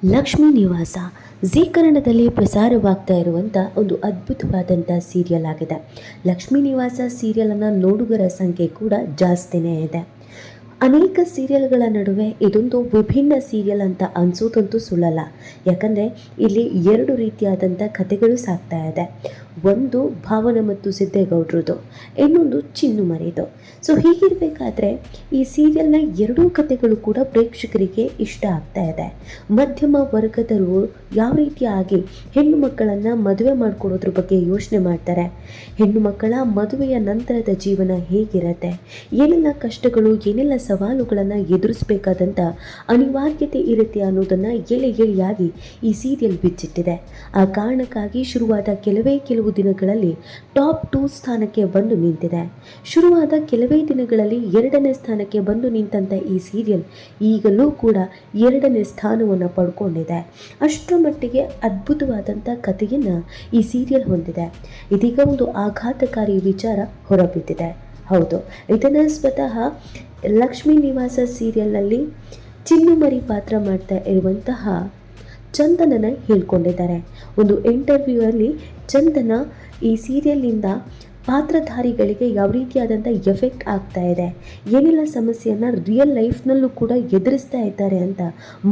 ಲಕ್ಷ್ಮೀ ನಿವಾಸ ಜೀ ಕನ್ನಡದಲ್ಲಿ ಪ್ರಸಾರವಾಗ್ತಾ ಇರುವಂಥ ಒಂದು ಅದ್ಭುತವಾದಂಥ ಸೀರಿಯಲ್ ಆಗಿದೆ. ಲಕ್ಷ್ಮೀ ನಿವಾಸ ಸೀರಿಯಲನ್ನು ನೋಡುಗರ ಸಂಖ್ಯೆ ಕೂಡ ಜಾಸ್ತಿನೇ ಇದೆ. ಅನೇಕ ಸೀರಿಯಲ್ಗಳ ನಡುವೆ ಇದೊಂದು ವಿಭಿನ್ನ ಸೀರಿಯಲ್ ಅಂತ ಅನಿಸೋದಂತೂ ಸುಳ್ಳಲ್ಲ. ಯಾಕಂದರೆ ಇಲ್ಲಿ ಎರಡು ರೀತಿಯಾದಂಥ ಕಥೆಗಳು ಸಾಗ್ತಾ ಇದೆ. ಒಂದು ಭಾವನ ಮತ್ತು ಸಿದ್ದೇಗೌಡರದು, ಇನ್ನೊಂದು ಚಿನ್ನು ಮರಿದು. ಸೊ ಹೀಗಿರಬೇಕಾದ್ರೆ ಈ ಸೀರಿಯಲ್ನ ಎರಡೂ ಕಥೆಗಳು ಕೂಡ ಪ್ರೇಕ್ಷಕರಿಗೆ ಇಷ್ಟ ಆಗ್ತಾ ಇದೆ. ಮಧ್ಯಮ ವರ್ಗದವರು ಯಾವ ರೀತಿಯಾಗಿ ಹೆಣ್ಣು ಮಕ್ಕಳನ್ನು ಮದುವೆ ಮಾಡಿಕೊಡೋದ್ರ ಬಗ್ಗೆ ಯೋಚನೆ ಮಾಡ್ತಾರೆ, ಹೆಣ್ಣು ಮಕ್ಕಳ ಮದುವೆಯ ನಂತರದ ಜೀವನ ಹೇಗಿರುತ್ತೆ, ಏನೆಲ್ಲ ಕಷ್ಟಗಳು ಏನೆಲ್ಲ ಸವಾಲುಗಳನ್ನು ಎದುರಿಸಬೇಕಾದಂಥ ಅನಿವಾರ್ಯತೆ ಇರುತ್ತೆ ಅನ್ನೋದನ್ನು ಎಳೆಯಾಗಿ ಈ ಸೀರಿಯಲ್ ಬಿಚ್ಚಿಟ್ಟಿದೆ. ಆ ಕಾರಣಕ್ಕಾಗಿ ಶುರುವಾದ ಕೆಲವು ದಿನಗಳಲ್ಲಿ ಟಾಪ್ 2 ಸ್ಥಾನಕ್ಕೆ ಬಂದು ನಿಂತಿದೆ. ಶುರುವಾದ ಕೆಲವೇ ದಿನಗಳಲ್ಲಿ 2ನೇ ಸ್ಥಾನಕ್ಕೆ ಬಂದು ನಿಂತಂಥ ಈ ಸೀರಿಯಲ್ ಈಗಲೂ ಕೂಡ 2ನೇ ಸ್ಥಾನವನ್ನು ಪಡ್ಕೊಂಡಿದೆ. ಅಷ್ಟರ ಮಟ್ಟಿಗೆ ಅದ್ಭುತವಾದಂಥ ಕಥೆಯನ್ನು ಈ ಸೀರಿಯಲ್ ಹೊಂದಿದೆ. ಇದೀಗ ಒಂದು ಆಘಾತಕಾರಿ ವಿಚಾರ ಹೊರಬಿದ್ದಿದೆ. ಹೌದು, ಇದನ್ನು ಸ್ವತಃ ಲಕ್ಷ್ಮೀ ನಿವಾಸ ಸೀರಿಯಲ್ನಲ್ಲಿ ಚಿನ್ನು ಮರಿ ಪಾತ್ರ ಮಾಡ್ತಾ ಇರುವಂತಹ ಚಂದನನ ಹೇಳ್ಕೊಂಡಿದ್ದಾರೆ. ಒಂದು ಇಂಟರ್ವ್ಯೂವಲ್ಲಿ ಚಂದನ ಈ ಸೀರಿಯಲ್ನಿಂದ ಪಾತ್ರಧಾರಿಗಳಿಗೆ ಯಾವ ರೀತಿಯಾದಂಥ ಎಫೆಕ್ಟ್ ಆಗ್ತಾ ಇದೆ, ಏನೆಲ್ಲ ಸಮಸ್ಯೆಯನ್ನು ರಿಯಲ್ ಲೈಫ್ನಲ್ಲೂ ಕೂಡ ಎದುರಿಸ್ತಾ ಇದ್ದಾರೆ ಅಂತ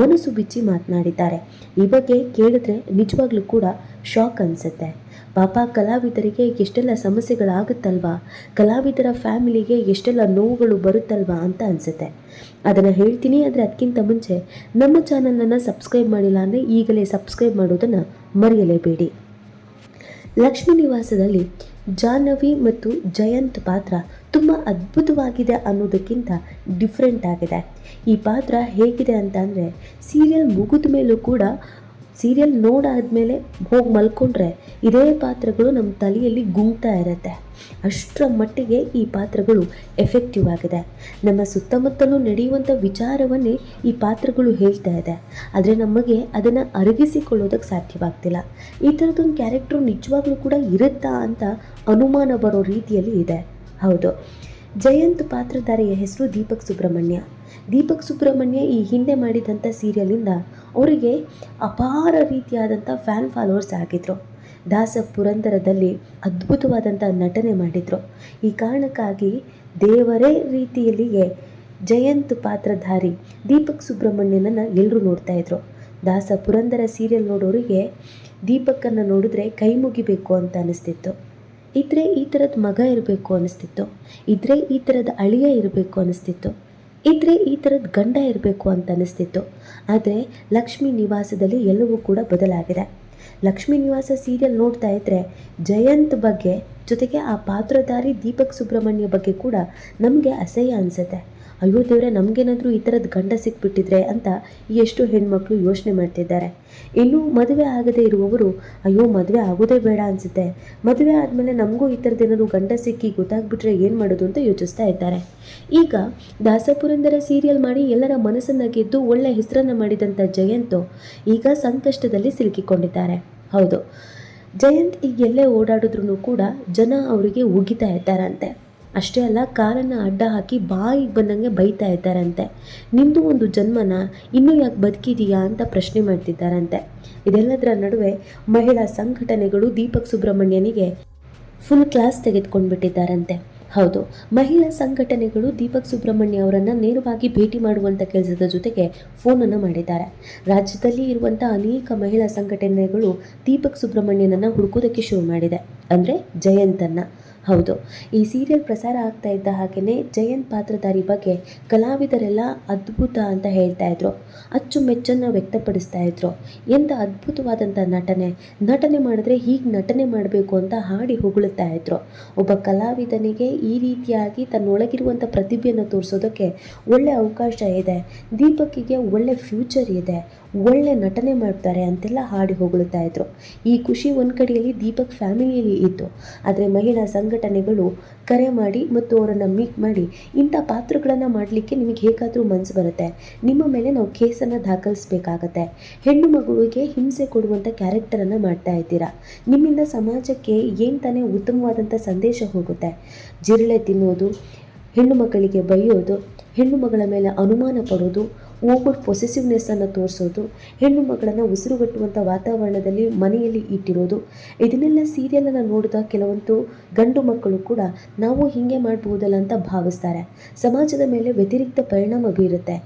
ಮನಸ್ಸು ಬಿಚ್ಚಿ ಮಾತನಾಡಿದ್ದಾರೆ. ಈ ಬಗ್ಗೆ ಕೇಳಿದ್ರೆ ನಿಜವಾಗ್ಲೂ ಕೂಡ ಶಾಕ್ ಅನಿಸುತ್ತೆ. ಪಾಪ ಕಲಾವಿದರಿಗೆ ಎಷ್ಟೆಲ್ಲ ಸಮಸ್ಯೆಗಳಾಗುತ್ತಲ್ವಾ, ಕಲಾವಿದರ ಫ್ಯಾಮಿಲಿಗೆ ಎಷ್ಟೆಲ್ಲ ನೋವುಗಳು ಬರುತ್ತಲ್ವಾ ಅಂತ ಅನಿಸುತ್ತೆ. ಅದನ್ನು ಹೇಳ್ತೀನಿ. ಆದರೆ ಅದಕ್ಕಿಂತ ಮುಂಚೆ ನಮ್ಮ ಚಾನಲನ್ನು ಸಬ್ಸ್ಕ್ರೈಬ್ ಮಾಡಿಲ್ಲ ಅಂದರೆ ಈಗಲೇ ಸಬ್ಸ್ಕ್ರೈಬ್ ಮಾಡೋದನ್ನು ಮರೆಯಲೇಬೇಡಿ. ಲಕ್ಷ್ಮೀ ನಿವಾಸದಲ್ಲಿ ಜಾಹ್ನವಿ ಮತ್ತು ಜಯಂತ್ ಪಾತ್ರ ತುಂಬ ಅದ್ಭುತವಾಗಿದೆ ಅನ್ನೋದಕ್ಕಿಂತ ಡಿಫ್ರೆಂಟ್ ಆಗಿದೆ. ಈ ಪಾತ್ರ ಹೇಗಿದೆ ಅಂತ ಅಂದರೆ, ಸೀರಿಯಲ್ ಮುಗಿದ ಮೇಲೂ ಕೂಡ ಸೀರಿಯಲ್ ನೋಡಾದ್ಮೇಲೆ ಹೋಗಿ ಮಲ್ಕೊಂಡ್ರೆ ಇದೇ ಪಾತ್ರಗಳು ನಮ್ಮ ತಲೆಯಲ್ಲಿ ಗುಂಗ್ತಾ ಇರುತ್ತೆ. ಅಷ್ಟರ ಮಟ್ಟಿಗೆ ಈ ಪಾತ್ರಗಳು ಎಫೆಕ್ಟಿವ್ ಆಗಿದೆ. ನಮ್ಮ ಸುತ್ತಮುತ್ತಲೂ ನಡೆಯುವಂಥ ವಿಚಾರವನ್ನೇ ಈ ಪಾತ್ರಗಳು ಹೇಳ್ತಾ ಇದೆ. ಆದರೆ ನಮಗೆ ಅದನ್ನು ಅರಗಿಸಿಕೊಳ್ಳೋದಕ್ಕೆ ಸಾಧ್ಯವಾಗ್ತಿಲ್ಲ. ಈ ಥರದೊಂದು ಕ್ಯಾರೆಕ್ಟ್ರು ನಿಜವಾಗ್ಲೂ ಕೂಡ ಇರುತ್ತಾ ಅಂತ ಅನುಮಾನ ಬರೋ ರೀತಿಯಲ್ಲಿ ಇದೆ. ಹೌದು, ಜಯಂತ್ ಪಾತ್ರಧಾರಿಯ ಹೆಸರು ದೀಪಕ್ ಸುಬ್ರಹ್ಮಣ್ಯ ಈ ಹಿಂದೆ ಮಾಡಿದಂಥ ಸೀರಿಯಲಿಂದ ಅವರಿಗೆ ಅಪಾರ ರೀತಿಯಾದಂಥ ಫ್ಯಾನ್ ಫಾಲೋವರ್ಸ್ ಆಗಿದ್ದರು. ದಾಸ ಪುರಂದರದಲ್ಲಿ ಅದ್ಭುತವಾದಂಥ ನಟನೆ ಮಾಡಿದರು. ಈ ಕಾರಣಕ್ಕಾಗಿ ದೇವರೇ ರೀತಿಯಲ್ಲಿಯೇ ಜಯಂತ್ ಪಾತ್ರಧಾರಿ ದೀಪಕ್ ಸುಬ್ರಹ್ಮಣ್ಯನನ್ನು ಎಲ್ಲರೂ ನೋಡ್ತಾಯಿದ್ರು. ದಾಸ ಪುರಂದರ ಸೀರಿಯಲ್ ನೋಡೋರಿಗೆ ದೀಪಕ್ಕನ್ನು ನೋಡಿದ್ರೆ ಕೈ ಮುಗಿಬೇಕು ಅಂತ ಅನ್ನಿಸ್ತಿತ್ತು. ಇದ್ರೆ ಈ ಥರದ ಮಗ ಇರಬೇಕು ಅನ್ನಿಸ್ತಿತ್ತು, ಇದ್ರೆ ಈ ಥರದ ಅಳಿಯ ಇರಬೇಕು ಅನ್ನಿಸ್ತಿತ್ತು, ಇದ್ರೆ ಈ ಥರದ ಗಂಡ ಇರಬೇಕು ಅಂತ ಅನ್ನಿಸ್ತಿತ್ತು. ಆದರೆ ಲಕ್ಷ್ಮೀ ನಿವಾಸದಲ್ಲಿ ಎಲ್ಲವೂ ಕೂಡ ಬದಲಾಗಿದೆ. ಲಕ್ಷ್ಮೀ ನಿವಾಸ ಸೀರಿಯಲ್ ನೋಡ್ತಾ ಇದ್ದರೆ ಜಯಂತ್ ಬಗ್ಗೆ ಜೊತೆಗೆ ಆ ಪಾತ್ರಧಾರಿ ದೀಪಕ್ ಸುಬ್ರಹ್ಮಣ್ಯ ಬಗ್ಗೆ ಕೂಡ ನಮಗೆ ಅಸಹ್ಯ ಅನಿಸುತ್ತೆ. ಅಯ್ಯೋ ದೇವರೇ, ನಮಗೇನಾದರೂ ಈ ಥರದ ಗಂಡ ಸಿಕ್ಬಿಟ್ಟಿದ್ರೆ ಅಂತ ಎಷ್ಟು ಹೆಣ್ಮಕ್ಳು ಯೋಚನೆ ಮಾಡ್ತಿದ್ದಾರೆ. ಇನ್ನೂ ಮದುವೆ ಆಗದೇ ಇರುವವರು ಅಯ್ಯೋ ಮದುವೆ ಆಗೋದೇ ಬೇಡ ಅನಿಸುತ್ತೆ, ಮದುವೆ ಆದಮೇಲೆ ನಮಗೂ ಈ ಥರದ್ದೇನಾದ್ರು ಗಂಡ ಸಿಕ್ಕಿ ಗೊತ್ತಾಗ್ಬಿಟ್ರೆ ಏನು ಮಾಡೋದು ಅಂತ ಯೋಚಿಸ್ತಾ ಇದ್ದಾರೆ. ಈಗ ದಾಸಪುರಂದರ ಸೀರಿಯಲ್ ಮಾಡಿ ಎಲ್ಲರ ಮನಸ್ಸನ್ನು ಗೆದ್ದು ಒಳ್ಳೆ ಹೆಸರನ್ನು ಮಾಡಿದಂಥ ಜಯಂತು ಈಗ ಸಂಕಷ್ಟದಲ್ಲಿ ಸಿಲುಕಿಕೊಂಡಿದ್ದಾರೆ. ಹೌದು, ಜಯಂತ್ ಈಗ ಎಲ್ಲೇ ಓಡಾಡಿದ್ರೂ ಕೂಡ ಜನ ಅವರಿಗೆ ಉಗಿತಾ ಇದ್ದಾರಂತೆ. ಅಷ್ಟೇ ಅಲ್ಲ, ಕಾರನ್ನು ಅಡ್ಡ ಹಾಕಿ ಬಾಯಿಗೆ ಬಂದಂಗೆ ಬೈತಾ ಇದ್ದಾರಂತೆ. ನಿಂದು ಒಂದು ಜನ್ಮನ ಇನ್ನೂ ಯಾಕೆ ಬದುಕಿದೆಯಾ ಅಂತ ಪ್ರಶ್ನೆ ಮಾಡ್ತಿದ್ದಾರಂತೆ. ಇದೆಲ್ಲದರ ನಡುವೆ ಮಹಿಳಾ ಸಂಘಟನೆಗಳು ದೀಪಕ್ ಸುಬ್ರಹ್ಮಣ್ಯನಿಗೆ ಫುಲ್ ಕ್ಲಾಸ್ ತೆಗೆದುಕೊಂಡ್ಬಿಟ್ಟಿದ್ದಾರಂತೆ. ಹೌದು, ಮಹಿಳಾ ಸಂಘಟನೆಗಳು ದೀಪಕ್ ಸುಬ್ರಹ್ಮಣ್ಯ ಅವರನ್ನು ನೇರವಾಗಿ ಭೇಟಿ ಮಾಡುವಂಥ ಕೆಲಸದ ಜೊತೆಗೆ ಫೋನನ್ನು ಮಾಡಿದ್ದಾರೆ. ರಾಜ್ಯದಲ್ಲಿ ಇರುವಂಥ ಅನೇಕ ಮಹಿಳಾ ಸಂಘಟನೆಗಳು ದೀಪಕ್ ಸುಬ್ರಹ್ಮಣ್ಯನನ್ನು ಹುಡುಕೋದಕ್ಕೆ ಶುರು ಮಾಡಿದೆ, ಅಂದರೆ ಜಯಂತನ್ನು. ಹೌದು, ಈ ಸೀರಿಯಲ್ ಪ್ರಸಾರ ಆಗ್ತಾ ಇದ್ದ ಹಾಗೆಯೇ ಜಯಂತ್ ಪಾತ್ರಧಾರಿ ಬಗ್ಗೆ ಕಲಾವಿದರೆಲ್ಲ ಅದ್ಭುತ ಅಂತ ಹೇಳ್ತಾ ಇದ್ರು, ಅಚ್ಚುಮೆಚ್ಚನ್ನು ವ್ಯಕ್ತಪಡಿಸ್ತಾ ಇದ್ರು. ಎಂಥ ಅದ್ಭುತವಾದಂಥ ನಟನೆ ಮಾಡಿದ್ರೆ ಹೀಗೆ ನಟನೆ ಮಾಡಬೇಕು ಅಂತ ಹಾಡಿ ಹೊಗಳುತ್ತಾ ಇದ್ರು. ಒಬ್ಬ ಕಲಾವಿದನಿಗೆ ಈ ರೀತಿಯಾಗಿ ತನ್ನೊಳಗಿರುವಂಥ ಪ್ರತಿಭೆಯನ್ನು ತೋರಿಸೋದಕ್ಕೆ ಒಳ್ಳೆ ಅವಕಾಶ ಇದೆ, ದೀಪಕ್ಕಿಗೆ ಒಳ್ಳೆ ಫ್ಯೂಚರ್ ಇದೆ, ಒಳ್ಳೆ ನಟನೆ ಮಾಡ್ತಾರೆ ಅಂತೆಲ್ಲ ಹಾಡಿ ಹೊಗಳುತ್ತಾ ಇದ್ರು. ಈ ಖುಷಿ ಒಂದು ಕಡೆಯಲ್ಲಿ ದೀಪಕ್ ಫ್ಯಾಮಿಲಿಯಲ್ಲಿ ಇತ್ತು. ಆದರೆ ಮಹಿಳಾ ಸಂಘಟನೆಗಳು ಕರೆ ಮಾಡಿ ಮತ್ತು ಅವರನ್ನು ಮೀಟ್ ಮಾಡಿ, ಇಂಥ ಪಾತ್ರಗಳನ್ನು ಮಾಡಲಿಕ್ಕೆ ನಿಮಗೆ ಹೇಗಾದರೂ ಮನಸ್ಸು ಬರುತ್ತೆ, ನಿಮ್ಮ ಮೇಲೆ ನಾವು ಕೇಸನ್ನು ದಾಖಲಿಸಬೇಕಾಗತ್ತೆ, ಹೆಣ್ಣು ಮಗುವಿಗೆ ಹಿಂಸೆ ಕೊಡುವಂಥ ಕ್ಯಾರೆಕ್ಟರನ್ನು ಮಾಡ್ತಾ ಇದ್ದೀರಾ, ನಿಮ್ಮಿಂದ ಸಮಾಜಕ್ಕೆ ಏನು ತಾನೇ ಉತ್ತಮವಾದಂಥ ಸಂದೇಶ ಹೋಗುತ್ತೆ. ಜಿರಳೆ ತಿನ್ನೋದು, ಹೆಣ್ಣು ಮಕ್ಕಳಿಗೆ ಬೈಯೋದು, ಹೆಣ್ಣು ಮಗಳ ಮೇಲೆ ಅನುಮಾನ ಪಡೋದು, ಓವರ್ ಪೊಸೆಸಿವ್ನೆಸ್ಸನ್ನು ತೋರಿಸೋದು, ಹೆಣ್ಣು ಮಕ್ಕಳನ್ನು ಉಸಿರುಗಟ್ಟುವಂಥ ವಾತಾವರಣದಲ್ಲಿ ಮನೆಯಲ್ಲಿ ಇಟ್ಟಿರೋದು, ಇದನ್ನೆಲ್ಲ ಸೀರಿಯಲನ್ನು ನೋಡಿದ ಕೆಲವೊಂದು ಗಂಡು ಮಕ್ಕಳು ಕೂಡ ನಾವು ಹೀಗೆ ಮಾಡಬಹುದಲ್ಲ ಅಂತ ಭಾವಿಸ್ತಾರೆ. ಸಮಾಜದ ಮೇಲೆ ವ್ಯತಿರಿಕ್ತ ಪರಿಣಾಮ ಬೀರುತ್ತೆ.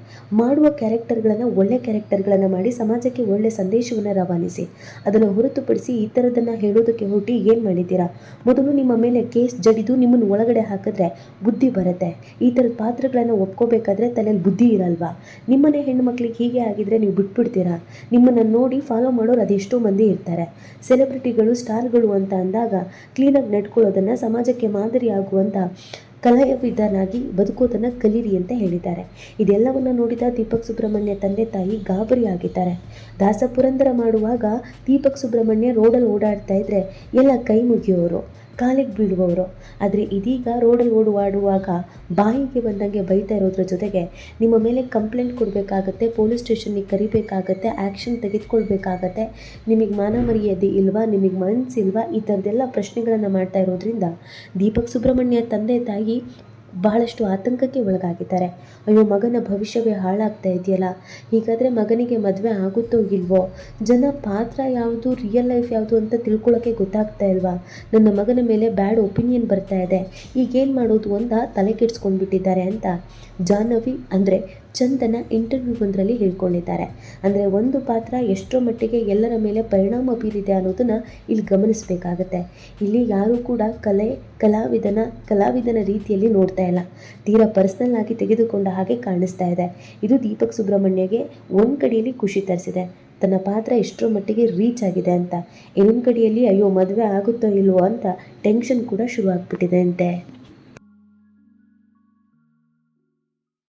ಮಾಡುವ ಕ್ಯಾರೆಕ್ಟರ್ಗಳನ್ನು ಒಳ್ಳೆ ಕ್ಯಾರೆಕ್ಟರ್ಗಳನ್ನು ಮಾಡಿ ಸಮಾಜಕ್ಕೆ ಒಳ್ಳೆ ಸಂದೇಶವನ್ನು ರವಾನಿಸಿ. ಅದನ್ನು ಹೊರತುಪಡಿಸಿ ಈ ಥರದನ್ನು ಹೇಳೋದಕ್ಕೆ ಹೊರಟಿ ಏನು ಮಾಡಿದ್ದೀರಾ, ಮೊದಲು ನಿಮ್ಮ ಮೇಲೆ ಕೇಸ್ ಜಡಿದು ನಿಮ್ಮನ್ನು ಒಳಗಡೆ ಹಾಕಿದ್ರೆ ಬುದ್ಧಿ ಬರುತ್ತೆ. ಈ ಥರದ ಪಾತ್ರಗಳನ್ನು ಒಪ್ಕೋಬೇಕಾದ್ರೆ ತಲೆಯಲ್ಲಿ ಬುದ್ಧಿ ಇರಲ್ವಾ? ನಿಮ್ಮನೆ ಹೆಣ್ಣು ಮಕ್ಕಳಿಗೆ ಹೀಗೆ ಆಗಿದ್ರೆ ನೀವು ಬಿಟ್ಬಿಡ್ತೀರಾ? ನಿಮ್ಮನ್ನು ನೋಡಿ ಫಾಲೋ ಮಾಡೋರು ಅದೆಷ್ಟೋ ಮಂದಿ ಇರ್ತಾರೆ. ಸೆಲೆಬ್ರಿಟಿಗಳು, ಸ್ಟಾರ್ಗಳು ಅಂತ ಅಂದಾಗ ಕ್ಲೀನಾಗಿ ನಡ್ಕೊಳ್ಳೋದನ್ನು, ಸಮಾಜಕ್ಕೆ ಮಾದರಿ ಆಗುವಂಥ ಕಲಾವಿದನಾಗಿ ಬದುಕೋದನ್ನು ಕಲೀರಿ ಅಂತ ಹೇಳಿದ್ದಾರೆ. ಇದೆಲ್ಲವನ್ನು ನೋಡಿದ ದೀಪಕ್ ಸುಬ್ರಹ್ಮಣ್ಯ ತಂದೆ ತಾಯಿ ಗಾಬರಿ ಆಗಿದ್ದಾರೆ. ದಾಸ ಪುರಂದರ ಮಾಡುವಾಗ ದೀಪಕ್ ಸುಬ್ರಹ್ಮಣ್ಯ ರೋಡಲ್ಲಿ ಓಡಾಡ್ತಾ ಇದ್ರೆ ಎಲ್ಲ ಕೈ ಮುಗಿಯೋರು, ಕಾಲಿಗೆ ಬೀಳುವವರು. ಆದರೆ ಇದೀಗ ರೋಡಲ್ಲಿ ಓಡಾಡುವಾಗ ಬಾಯಿಗೆ ಬಂದಂಗೆ ಬೈತಾ ಇರೋದ್ರ ಜೊತೆಗೆ ನಿಮ್ಮ ಮೇಲೆ ಕಂಪ್ಲೇಂಟ್ ಕೊಡಬೇಕಾಗತ್ತೆ, ಪೊಲೀಸ್ ಸ್ಟೇಷನ್ನಿಗೆ ಕರಿಬೇಕಾಗತ್ತೆ, ಆ್ಯಕ್ಷನ್ ತೆಗೆದುಕೊಳ್ಬೇಕಾಗತ್ತೆ, ನಿಮಗೆ ಮಾನ ಮರ್ಯಾದೆ ಇಲ್ವಾ, ನಿಮಗೆ ಮನಸ್ಸಿಲ್ವಾ, ಈ ಥರದ್ದೆಲ್ಲ ಪ್ರಶ್ನೆಗಳನ್ನು ಮಾಡ್ತಾ ಇರೋದ್ರಿಂದ ದೀಪಕ್ ಸುಬ್ರಹ್ಮಣ್ಯ ತಂದೆ ತಾಯಿ ಬಹಳಷ್ಟು ಆತಂಕಕ್ಕೆ ಒಳಗಾಗಿದ್ದಾರೆ. ಅಯ್ಯೋ, ಮಗನ ಭವಿಷ್ಯವೇ ಹಾಳಾಗ್ತಾ ಇದೆಯಲ್ಲ, ಹೀಗಾದರೆ ಮಗನಿಗೆ ಮದುವೆ ಆಗುತ್ತೋ ಇಲ್ವೋ, ಜನ ಪಾತ್ರ ಯಾವುದು, ರಿಯಲ್ ಲೈಫ್ ಯಾವುದು ಅಂತ ತಿಳ್ಕೊಳ್ಳೋಕ್ಕೆ ಗೊತ್ತಾಗ್ತಾ ಇಲ್ವಾ, ನನ್ನ ಮಗನ ಮೇಲೆ ಬ್ಯಾಡ್ ಒಪಿನಿಯನ್ ಬರ್ತಾ ಇದೆ, ಈಗೇನು ಮಾಡೋದು ಅಂತ ತಲೆ ಕೆಡಿಸ್ಕೊಂಡ್ಬಿಟ್ಟಿದ್ದಾರೆ ಅಂತ ಜಾಹ್ನವಿ ಅಂದರೆ ಚಂದನ ಇಂಟರ್ವ್ಯೂ ಒಂದರಲ್ಲಿ ಹೇಳ್ಕೊಂಡಿದ್ದಾರೆ. ಅಂದರೆ ಒಂದು ಪಾತ್ರ ಎಷ್ಟರ ಮಟ್ಟಿಗೆ ಎಲ್ಲರ ಮೇಲೆ ಪರಿಣಾಮ ಬೀರಿದೆ ಅನ್ನೋದನ್ನು ಇಲ್ಲಿ ಗಮನಿಸಬೇಕಾಗತ್ತೆ. ಇಲ್ಲಿ ಯಾರೂ ಕೂಡ ಕಲಾವಿದನ ರೀತಿಯಲ್ಲಿ ನೋಡ್ತಾ ಇಲ್ಲ, ತೀರಾ ಪರ್ಸ್ನಲ್ ಆಗಿ ತೆಗೆದುಕೊಂಡ ಹಾಗೆ ಕಾಣಿಸ್ತಾ ಇದೆ. ಇದು ದೀಪಕ್ ಸುಬ್ರಹ್ಮಣ್ಯಗೆ ಒಂದು ಕಡೆಯಲ್ಲಿ ಖುಷಿ ತರಿಸಿದೆ, ತನ್ನ ಪಾತ್ರ ಎಷ್ಟರ ಮಟ್ಟಿಗೆ ರೀಚ್ ಆಗಿದೆ ಅಂತ. ಇನ್ನೊಂದು ಕಡೆಯಲ್ಲಿ ಅಯ್ಯೋ ಮದುವೆ ಆಗುತ್ತೋ ಇಲ್ವೋ ಅಂತ ಟೆನ್ಷನ್ ಕೂಡ ಶುರು ಆಗ್ಬಿಟ್ಟಿದೆ ಅಂತೆ.